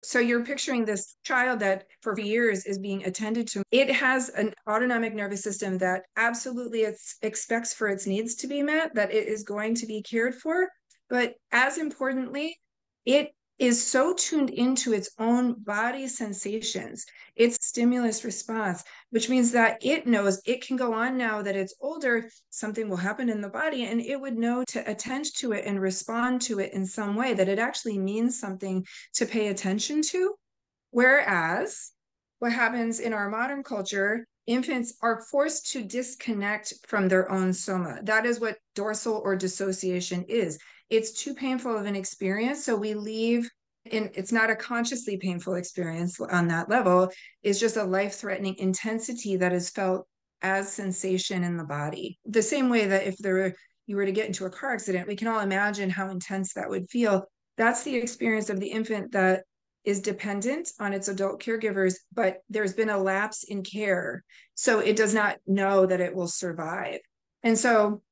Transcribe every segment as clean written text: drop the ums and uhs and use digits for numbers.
So you're picturing this child that for years is being attended to. It has an autonomic nervous system that absolutely expects for its needs to be met, that it is going to be cared for. But as importantly, it is so tuned into its own body sensations, its stimulus response, which means that it knows it can go on now that it's older, something will happen in the body, and it would know to attend to it and respond to it in some way, that it actually means something to pay attention to. Whereas what happens in our modern culture, infants are forced to disconnect from their own soma. That is what dorsal or dissociation is. It's too painful of an experience. So we leave, and it's not a consciously painful experience on that level. It's just a life-threatening intensity that is felt as sensation in the body. The same way that if you were to get into a car accident, we can all imagine how intense that would feel. That's the experience of the infant that is dependent on its adult caregivers, but there's been a lapse in care. So it does not know that it will survive. And so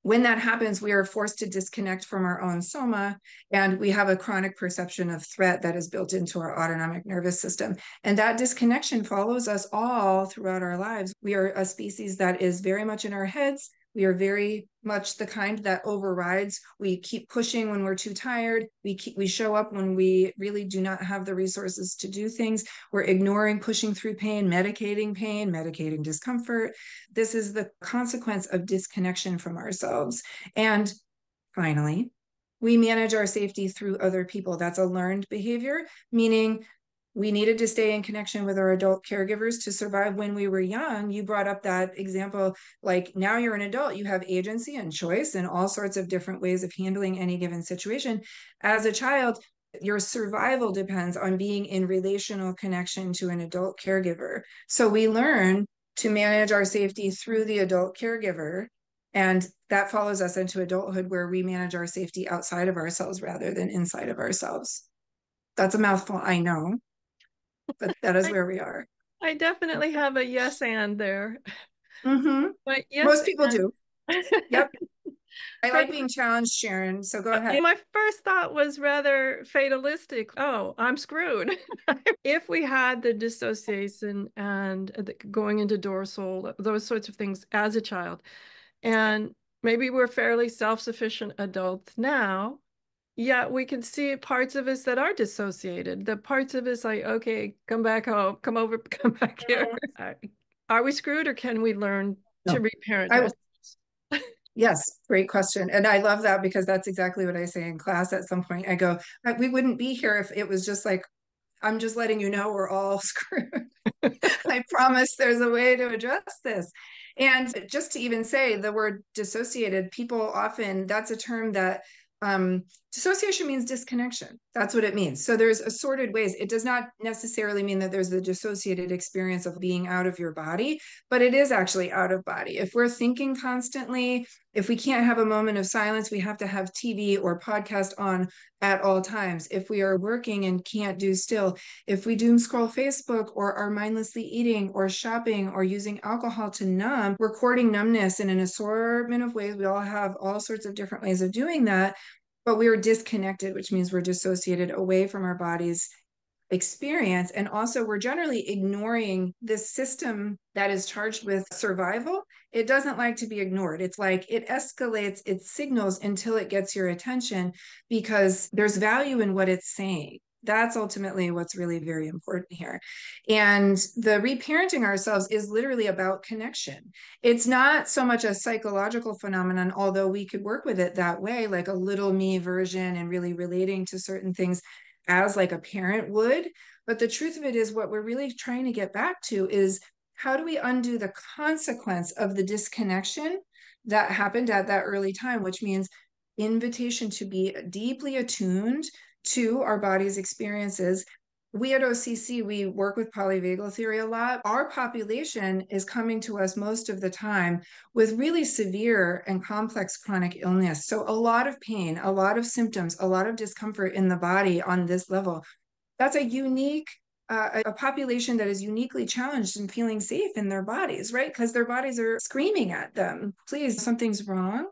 when that happens, we are forced to disconnect from our own soma, and we have a chronic perception of threat that is built into our autonomic nervous system. And that disconnection follows us all throughout our lives. We are a species that is very much in our heads. We are very much the kind that overrides. We keep pushing when we're too tired. We show up when we really do not have the resources to do things. We're ignoring pushing through pain, medicating discomfort. This is the consequence of disconnection from ourselves. And finally, we manage our safety through other people. That's a learned behavior, meaning we needed to stay in connection with our adult caregivers to survive when we were young. You brought up that example, like now you're an adult, you have agency and choice and all sorts of different ways of handling any given situation. As a child, your survival depends on being in relational connection to an adult caregiver. So we learn to manage our safety through the adult caregiver. And that follows us into adulthood, where we manage our safety outside of ourselves rather than inside of ourselves. That's a mouthful, I know, but that is where we are. I definitely have a yes and there. Mm-hmm. But yes, Most people and do. Yep. I for like being challenged, Sharon. So go ahead. my first thought was rather fatalistic. Oh, I'm screwed. If we had the dissociation and going into dorsal, those sorts of things as a child, and maybe we're fairly self-sufficient adults now, yet we can see parts of us that are dissociated. The parts of us like, okay, come back home, come over, come back here. Are we screwed, or can we learn to No. reparent I, ourselves? yes, great question. And I love that because that's exactly what I say in class at some point. I go, we wouldn't be here if it was just like, I'm just letting you know we're all screwed. I promise there's a way to address this. And just to even say the word dissociated, people often, that's a term that dissociation means disconnection. That's what it means. So there's assorted ways. It does not necessarily mean that there's the dissociated experience of being out of your body, but it is actually out of body. If we're thinking constantly, if we can't have a moment of silence, we have to have TV or podcast on at all times. If we are working and can't do still, if we doom scroll Facebook or are mindlessly eating or shopping or using alcohol to numb, we're courting numbness in an assortment of ways. We all have all sorts of different ways of doing that, but we are disconnected, which means we're dissociated away from our body's experience. And also, we're generally ignoring this system that is charged with survival. It doesn't like to be ignored. It's like it escalates its signals until it gets your attention because there's value in what it's saying. That's ultimately what's really very important here. And the reparenting ourselves is literally about connection. It's not so much a psychological phenomenon, although we could work with it that way, like a little me version and really relating to certain things as like a parent would. But the truth of it is, what we're really trying to get back to is how do we undo the consequence of the disconnection that happened at that early time, which means invitation to be deeply attuned to our body's experiences. We at OCC, we work with polyvagal theory a lot. Our population is coming to us most of the time with really severe and complex chronic illness. So a lot of pain, a lot of symptoms, a lot of discomfort in the body on this level. That's a population that is uniquely challenged in feeling safe in their bodies, right? Because their bodies are screaming at them, please, something's wrong.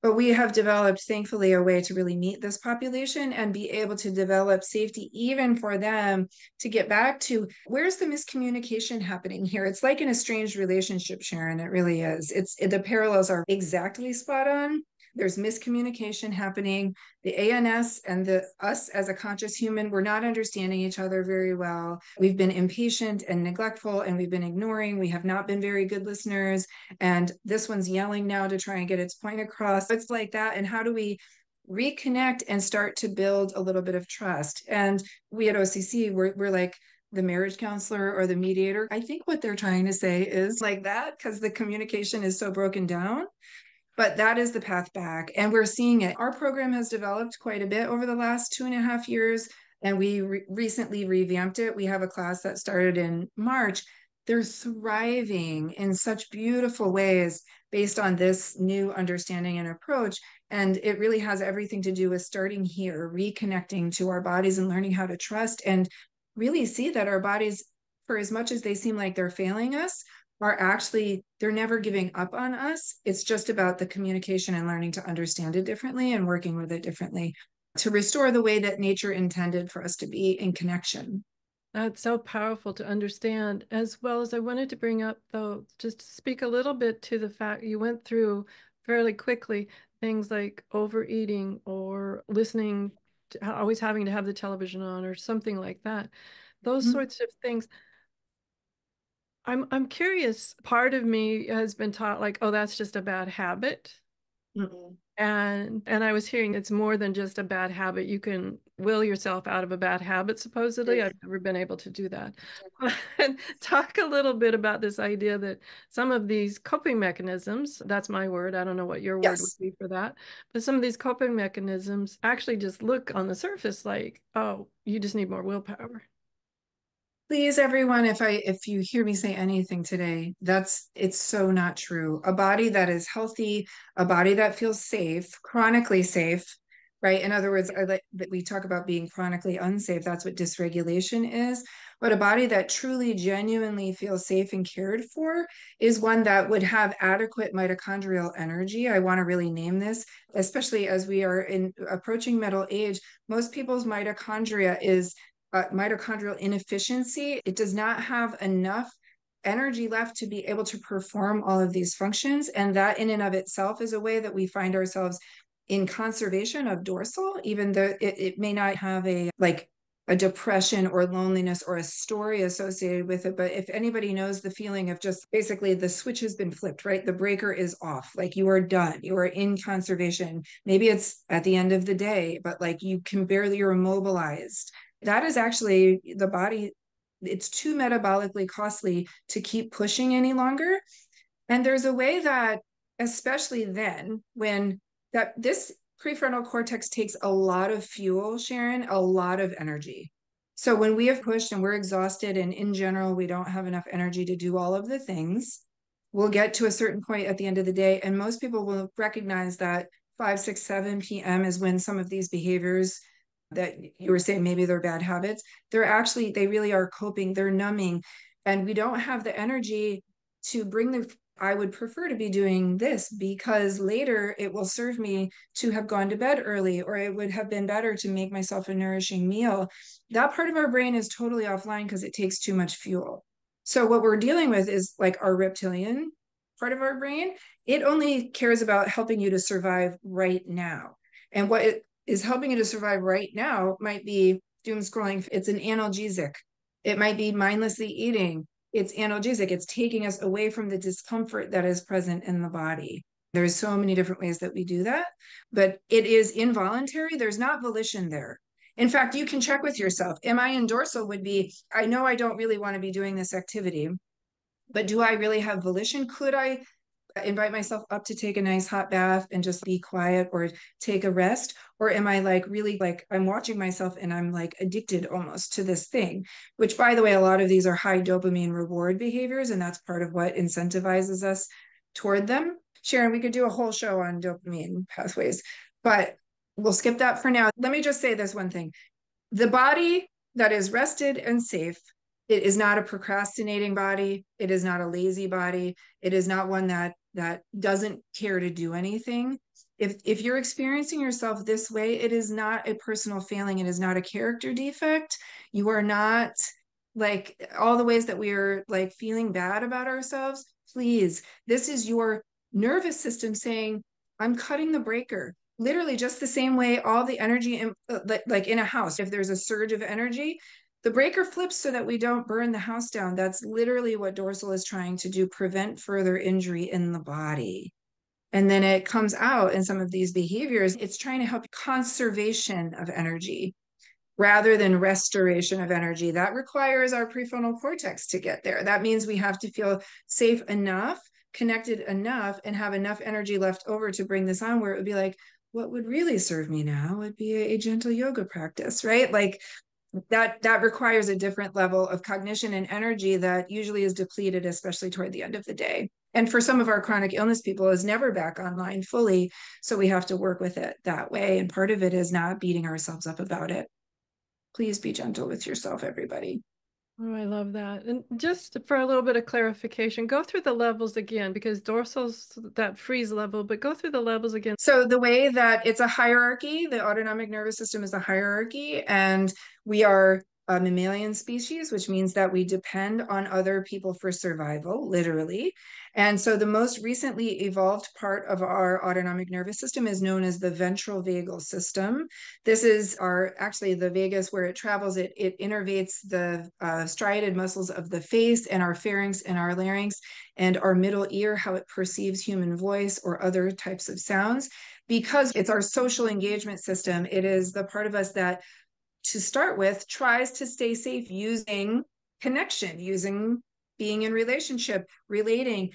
But we have developed, thankfully, a way to really meet this population and be able to develop safety even for them to get back to where's the miscommunication happening here? It's like an estranged relationship, Sharon. It really is. The parallels are exactly spot on. There's miscommunication happening. The ANS and the us as a conscious human, we're not understanding each other very well. We've been impatient and neglectful, and we've been ignoring. We have not been very good listeners. And this one's yelling now to try and get its point across. It's like that. And how do we reconnect and start to build a little bit of trust? And we at OCC, we're like the marriage counselor or the mediator. I think what they're trying to say is like that, because the communication is so broken down. But that is the path back. And we're seeing it. Our program has developed quite a bit over the last 2.5 years. And we recently revamped it. We have a class that started in March. They're thriving in such beautiful ways based on this new understanding and approach. And it really has everything to do with starting here, reconnecting to our bodies and learning how to trust and really see that our bodies, for as much as they seem like they're failing us, are actually, they're never giving up on us. It's just about the communication and learning to understand it differently and working with it differently to restore the way that nature intended for us to be in connection. That's so powerful to understand, as well as I wanted to bring up, though, just to speak a little bit to the fact you went through fairly quickly things like overeating or listening to, always having to have the television on or something like that. Those Mhm. sorts of things. I'm curious. Part of me has been taught like, oh, that's just a bad habit. Mm-mm. And I was hearing it's more than just a bad habit. You can will yourself out of a bad habit, supposedly. I've never been able to do that. But talk a little bit about this idea that some of these coping mechanisms, that's my word, I don't know what your word would Yes. be for that, but some of these coping mechanisms actually just look on the surface like, oh, you just need more willpower. Please, everyone, if you hear me say anything today, it's so not true. A body that is healthy, a body that feels safe, chronically safe, right? In other words, I like that we talk about being chronically unsafe. That's what dysregulation is. But a body that truly, genuinely feels safe and cared for is one that would have adequate mitochondrial energy. I want to really name this, especially as we are in approaching middle age. Most people's mitochondria is mitochondrial inefficiency. It does not have enough energy left to be able to perform all of these functions. And that in and of itself is a way that we find ourselves in conservation of dorsal, even though it may not have a depression or loneliness or a story associated with it. But if anybody knows the feeling of just basically the switch has been flipped, right? The breaker is off, like you are done, you are in conservation. Maybe it's at the end of the day, but like you can barely, you're immobilized. That is actually the body, it's too metabolically costly to keep pushing any longer. And there's a way that, especially then, when that this prefrontal cortex takes a lot of fuel, Sharon, a lot of energy. So when we have pushed and we're exhausted, and in general, we don't have enough energy to do all of the things, we'll get to a certain point at the end of the day. And most people will recognize that 5, 6, 7 p.m. is when some of these behaviors that you were saying maybe they're bad habits, they really are coping, they're numbing. And we don't have the energy to bring I would prefer to be doing this because later it will serve me to have gone to bed early, or it would have been better to make myself a nourishing meal. That part of our brain is totally offline because it takes too much fuel. So what we're dealing with is like our reptilian part of our brain. It only cares about helping you to survive right now. And what it is helping you to survive right now might be doom scrolling. It's an analgesic. It might be mindlessly eating. It's analgesic. It's taking us away from the discomfort that is present in the body. There's so many different ways that we do that, but it is involuntary. There's not volition there. In fact, you can check with yourself. Am I in dorsal would be, I know I don't really want to be doing this activity, but do I really have volition? Could I invite myself up to take a nice hot bath and just be quiet or take a rest? Or am I like really like I'm watching myself and I'm like addicted almost to this thing, which by the way, a lot of these are high dopamine reward behaviors. And that's part of what incentivizes us toward them. Sharon, we could do a whole show on dopamine pathways, but we'll skip that for now. Let me just say this one thing. The body that is rested and safe, it is not a procrastinating body. It is not a lazy body. It is not one that doesn't care to do anything. If you're experiencing yourself this way, it is not a personal failing. It is not a character defect. You are not like all the ways that we are like feeling bad about ourselves. Please, this is your nervous system saying, I'm cutting the breaker. Literally just the same way all the energy in, like in a house, if there's a surge of energy, the breaker flips so that we don't burn the house down. That's literally what dorsal is trying to do, prevent further injury in the body. And then it comes out in some of these behaviors. It's trying to help conservation of energy rather than restoration of energy. That requires our prefrontal cortex to get there. That means we have to feel safe enough, connected enough, and have enough energy left over to bring this on, where it would be like, what would really serve me now would be a gentle yoga practice, right? Like that requires a different level of cognition and energy that usually is depleted, especially toward the end of the day. And for some of our chronic illness people is never back online fully. So we have to work with it that way. And part of it is not beating ourselves up about it. Please be gentle with yourself, everybody. Oh, I love that. And just for a little bit of clarification, go through the levels again, because dorsal's that freeze level, but go through the levels again. So the way that it's a hierarchy, the autonomic nervous system is a hierarchy, and we are a mammalian species, which means that we depend on other people for survival, literally. And so the most recently evolved part of our autonomic nervous system is known as the ventral vagal system. This is actually the vagus where it travels. It innervates the striated muscles of the face and our pharynx and our larynx and our middle ear, how it perceives human voice or other types of sounds. Because it's our social engagement system, it is the part of us that, to start with, tries to stay safe using connection, using being in relationship, relating.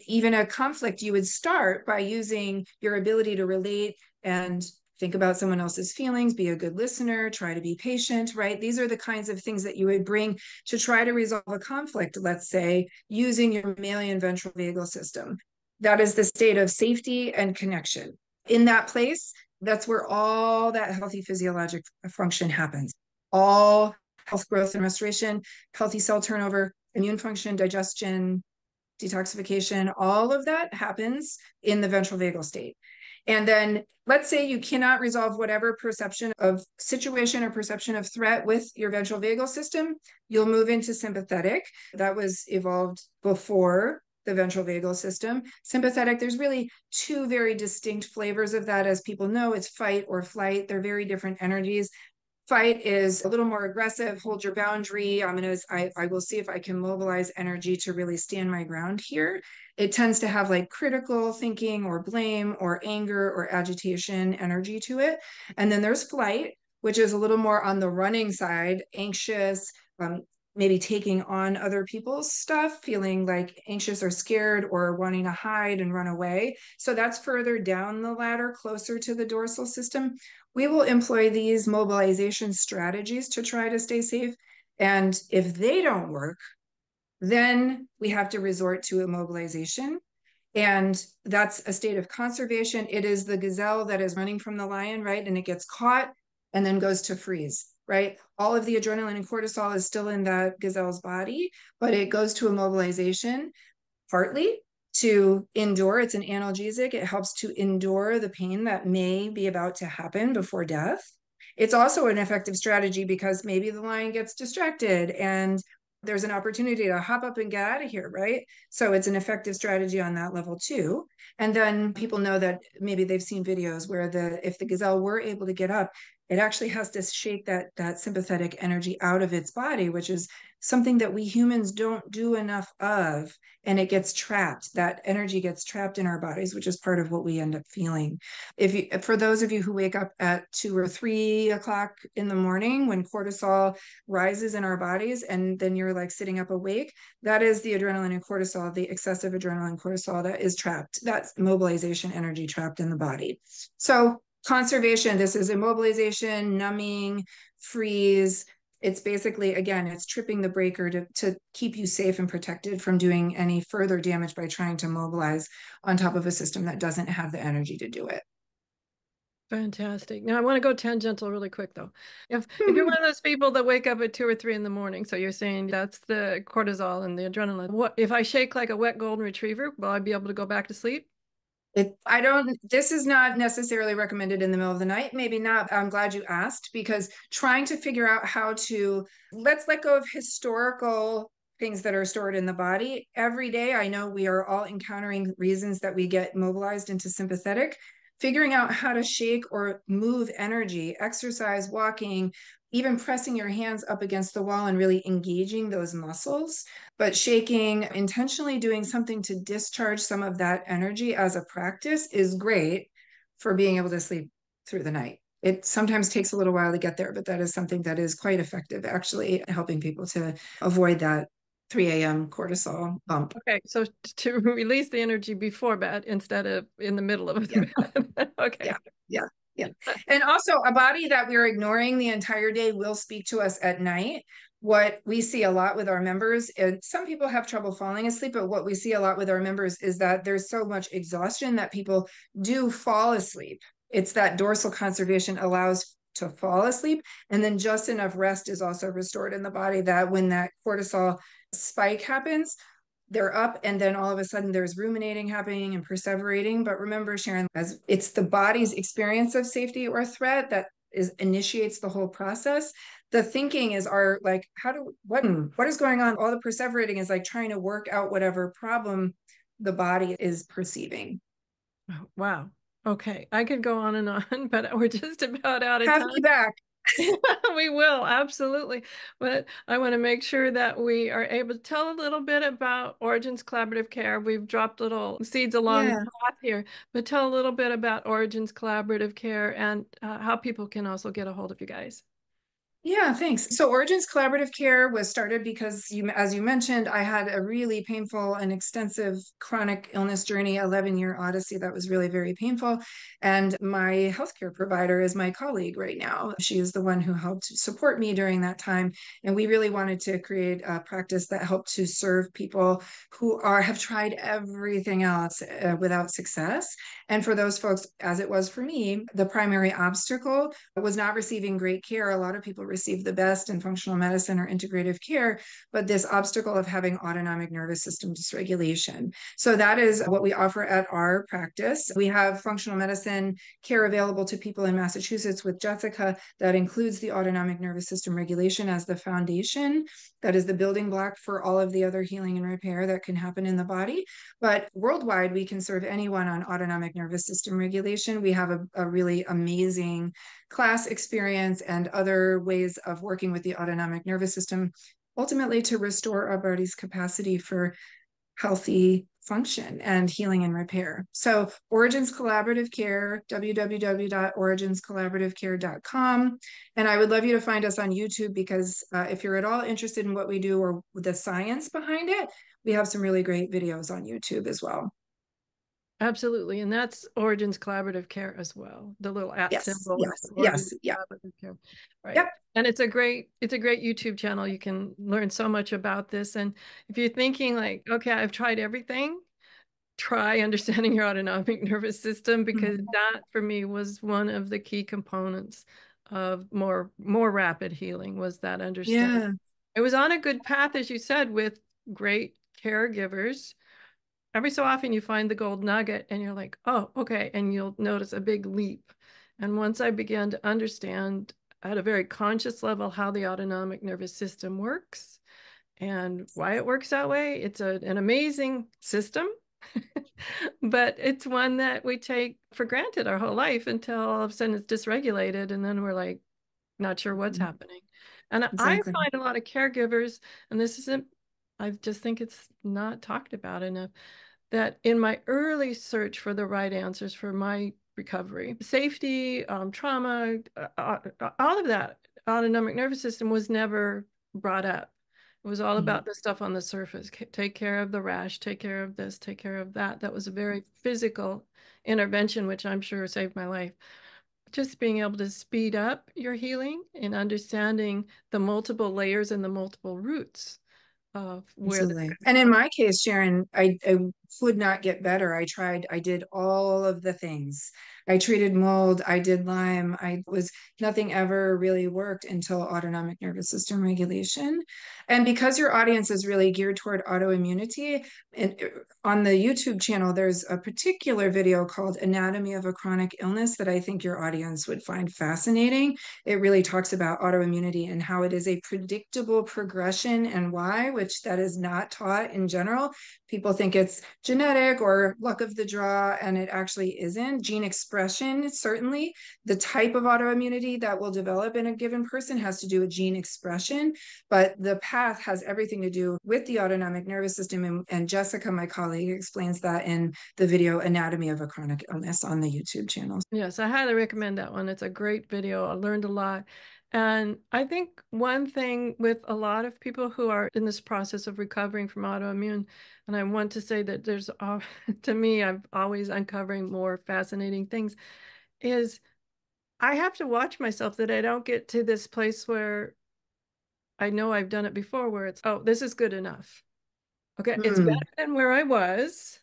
Even a conflict, you would start by using your ability to relate and think about someone else's feelings, be a good listener, try to be patient, right? These are the kinds of things that you would bring to try to resolve a conflict, let's say, using your mammalian ventral vagal system. That is the state of safety and connection. In that place, that's where all that healthy physiologic function happens. All health, growth, and restoration, healthy cell turnover, immune function, digestion, detoxification, all of that happens in the ventral vagal state. And then let's say you cannot resolve whatever perception of situation or perception of threat with your ventral vagal system, you'll move into sympathetic. That was evolved before the ventral vagal system. Sympathetic, there's really two very distinct flavors of that. As people know, it's fight or flight. They're very different energies. Fight is a little more aggressive, hold your boundary. I will see if I can mobilize energy to really stand my ground here. It tends to have like critical thinking or blame or anger or agitation energy to it. And then there's flight, which is a little more on the running side, anxious, maybe taking on other people's stuff, feeling like anxious or scared or wanting to hide and run away. So that's further down the ladder, closer to the dorsal system. We will employ these mobilization strategies to try to stay safe. And if they don't work, then we have to resort to immobilization. And that's a state of conservation. It is the gazelle that is running from the lion, right? And it gets caught and then goes to freeze, right? All of the adrenaline and cortisol is still in that gazelle's body, but it goes to immobilization partly to endure. It's an analgesic. It helps to endure the pain that may be about to happen before death. It's also an effective strategy because maybe the lion gets distracted and there's an opportunity to hop up and get out of here, right? So it's an effective strategy on that level too. And then people know that maybe they've seen videos where if the gazelle were able to get up, it actually has to shake that sympathetic energy out of its body, which is something that we humans don't do enough of, and it gets trapped. That energy gets trapped in our bodies, which is part of what we end up feeling. For those of you who wake up at 2 or 3 o'clock in the morning when cortisol rises in our bodies, and then you're like sitting up awake, that is the adrenaline and cortisol, the excessive adrenaline cortisol that is trapped. That's mobilization energy trapped in the body. So conservation, this is immobilization, numbing, freeze. It's basically, again, it's tripping the breaker to keep you safe and protected from doing any further damage by trying to mobilize on top of a system that doesn't have the energy to do it. Fantastic. Now I want to go tangential really quick though. If you're one of those people that wake up at 2 or 3 in the morning, so you're saying that's the cortisol and the adrenaline. What if I shake like a wet golden retriever? Will I be able to go back to sleep? This is not necessarily recommended in the middle of the night. Maybe not. I'm glad you asked, because trying to figure out how to, let's let go of historical things that are stored in the body. Every day, I know we are all encountering reasons that we get mobilized into sympathetic. Figuring out how to shake or move energy, exercise, walking, even pressing your hands up against the wall and really engaging those muscles, but shaking, intentionally doing something to discharge some of that energy as a practice is great for being able to sleep through the night. It sometimes takes a little while to get there, but that is something that is quite effective, actually, helping people to avoid that 3 a.m. cortisol bump. Okay, so to release the energy before bed instead of in the middle of Yeah. bed. Okay. Yeah. Yeah. And also, a body that we're ignoring the entire day will speak to us at night. What we see a lot with our members, and some people have trouble falling asleep, but what we see a lot with our members is that there's so much exhaustion that people do fall asleep. It's that dorsal conservation allows to fall asleep, and then just enough rest is also restored in the body that when that cortisol spike happens, they're up, and then all of a sudden there's ruminating happening and perseverating. But remember, Sharon, as it's the body's experience of safety or threat that initiates the whole process. The thinking is what is going on? All the perseverating is like trying to work out whatever problem the body is perceiving. Oh, wow. Okay, I could go on and on, but we're just about out of Have time. me back. We will, absolutely. But I want to make sure that we are able to tell a little bit about Origins Collaborative Care. We've dropped little seeds along the path here, but tell a little bit about Origins Collaborative Care and how people can also get a hold of you guys. Yeah, thanks. So Origins Collaborative Care was started because as you mentioned, I had a really painful and extensive chronic illness journey, 11-year odyssey that was really very painful. And my healthcare provider is my colleague right now. She is the one who helped support me during that time. And we really wanted to create a practice that helped to serve people who have tried everything else without success. And for those folks, as it was for me, the primary obstacle was not receiving great care. A lot of people receive the best in functional medicine or integrative care, but this obstacle of having autonomic nervous system dysregulation. So that is what we offer at our practice. We have functional medicine care available to people in Massachusetts with Jessica that includes the autonomic nervous system regulation as the foundation. That is the building block for all of the other healing and repair that can happen in the body. But worldwide, we can serve anyone on autonomic nervous system regulation. We have a really amazing class experience and other ways of working with the autonomic nervous system, ultimately to restore our body's capacity for healthy function and healing and repair. So Origins Collaborative Care, www.originscollaborativecare.com. And I would love you to find us on YouTube, because if you're at all interested in what we do or the science behind it, we have some really great videos on YouTube as well. Absolutely. And that's Origins Collaborative Care as well. The little @ symbol. Yes. Yeah. Collaborative Care. Right. Yep. And it's a great YouTube channel. You can learn so much about this. And if you're thinking like, okay, I've tried everything, try understanding your autonomic nervous system, because that for me was one of the key components of more rapid healing, was that understanding. Yeah. It was on a good path, as you said, with great caregivers. Every so often you find the gold nugget and you're like, oh, okay. And you'll notice a big leap. And once I began to understand at a very conscious level how the autonomic nervous system works and why it works that way, it's an amazing system. But it's one that we take for granted our whole life until all of a sudden it's dysregulated. And then we're like, not sure what's happening. And Exactly. I find a lot of caregivers, and this isn't, I just think it's not talked about enough, that in my early search for the right answers for my recovery, safety, trauma, all of that, autonomic nervous system was never brought up. It was all about the stuff on the surface. Take care of the rash, take care of this, take care of that. That was a very physical intervention, which I'm sure saved my life. Just being able to speed up your healing and understanding the multiple layers and the multiple roots of where. Absolutely. And in my case, Sharon, I could not get better. I did all of the things. I treated mold, I did Lyme, nothing ever really worked until autonomic nervous system regulation. And because your audience is really geared toward autoimmunity, and on the YouTube channel, there's a particular video called Anatomy of a Chronic Illness that I think your audience would find fascinating. It really talks about autoimmunity and how it is a predictable progression and why, which that is not taught in general. People think it's genetic or luck of the draw, and it actually isn't. Gene expression, certainly. The type of autoimmunity that will develop in a given person has to do with gene expression, but the path has everything to do with the autonomic nervous system. And Jessica, my colleague, explains that in the video Anatomy of a Chronic Illness on the YouTube channel. Yes, I highly recommend that one. It's a great video. I learned a lot. And I think one thing with a lot of people who are in this process of recovering from autoimmune, and I want to say that there's, to me, I'm always uncovering more fascinating things, is I have to watch myself that I don't get to this place where I know I've done it before, where it's, oh, this is good enough. Okay, it's better than where I was.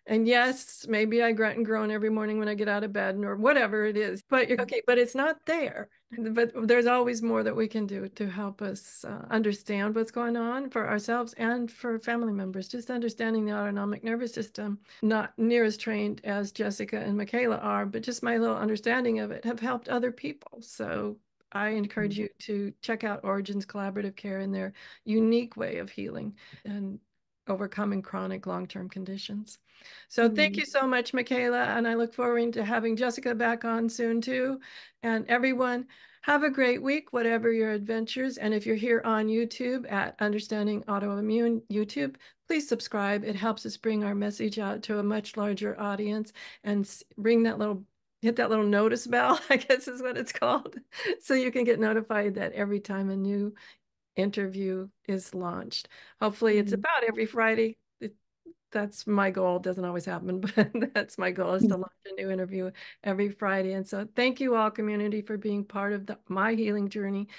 And yes, maybe I grunt and groan every morning when I get out of bed or whatever it is. But okay, but it's not there. But there's always more that we can do to help us understand what's going on for ourselves and for family members. Just understanding the autonomic nervous system, not near as trained as Jessica and Michaela are, but just my little understanding of it have helped other people. So I encourage you to check out Origins Collaborative Care and their unique way of healing and overcoming chronic long-term conditions. So thank you so much, Michaela, and I look forward to having Jessica back on soon too. And everyone, have a great week, whatever your adventures. And if you're here on YouTube at Understanding Autoimmune YouTube, please subscribe. It helps us bring our message out to a much larger audience and hit that little notice bell, I guess is what it's called, so you can get notified that every time a new interview is launched. Hopefully it's about every Friday. That's my goal. It doesn't always happen, but that's my goal, is to launch a new interview every Friday. And so thank you all, community, for being part of my healing journey,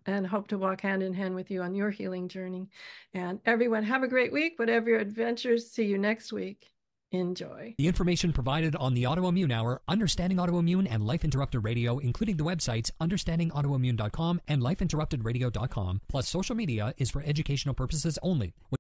and hope to walk hand in hand with you on your healing journey. And everyone, have a great week, whatever your adventures. See you next week. Enjoy. The information provided on the Autoimmune Hour, Understanding Autoimmune, and Life Interrupted Radio, including the websites understandingautoimmune.com and lifeinterruptedradio.com, plus social media, is for educational purposes only.